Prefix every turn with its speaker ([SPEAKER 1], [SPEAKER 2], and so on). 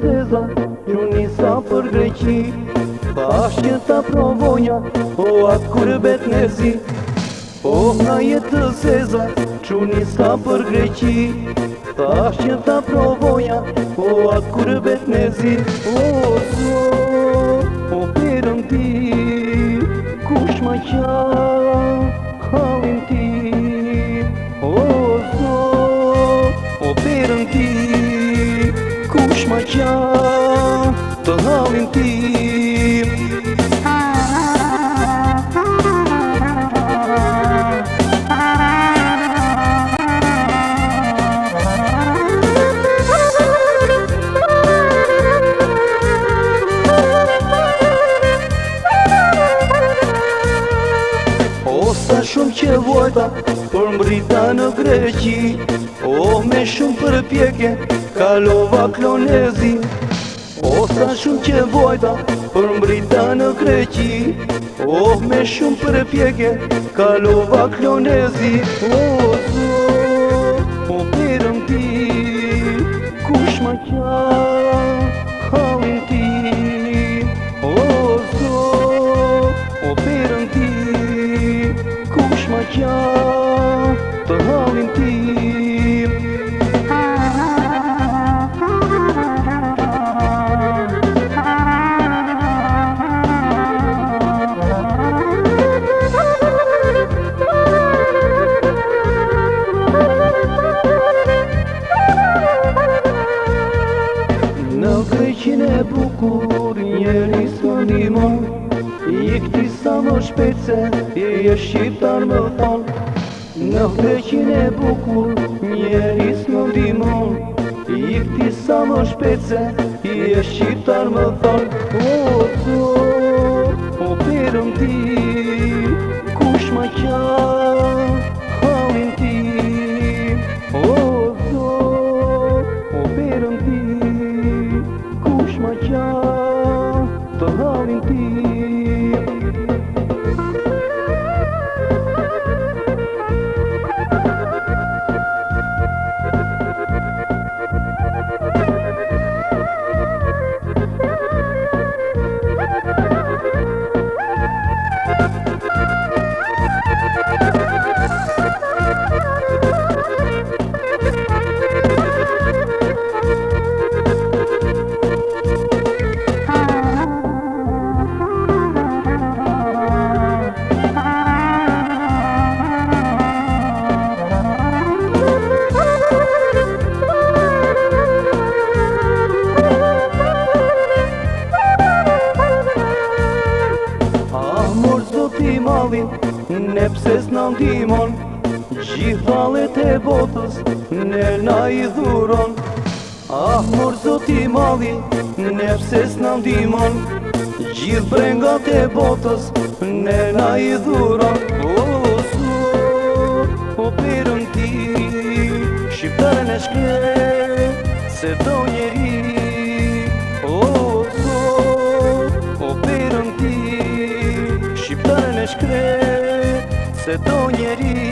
[SPEAKER 1] zeza, gjuni sa për Greqi. Thash që ta provoja, o atë kur bet nezi. O nga jetë të zeza, gjuni sa për Greqi. Thash që ta provoja, o atë kur bet nezi. O zot, o perën ti, kush ma qa halin ti. O zot, o perën ti, kush ma qa të halin ti. Sa shumë që vojta për mbrita në Greqi. O me shumë përpjekje kalova klonezi. O sa shumë që vojta për mbrita në Greqi. O me shumë përpjekje kalova klonezi. O zot, o perën ti, kush ma qa halin ti. O zot, o perën ti, kush ma qa të halin ti. Në Greqin e bukur njeri s'më ndihmon. Ikti sa më shpejtse, je shqiptar më thon. Në Greqin e bukur njeri s'më ndihmon. Ikti sa më shpejtse, je shqiptar më thon. O zot, o perën ti, kush ma qa halin ti. O zot, o perën ti, kush ma qa të halin ti. Ne pse s'na ndihmon, gjithë vallet e botës ne na i dhuron. Ah, mor zoti malli, ne pse s'na ndihmon, gjithë brengat e botës ne na i dhuron. O zot, o perën ti, shqiptarën e shkret se do njeri. O zot, o perën ti, shqiptarën e shkret se do njeri.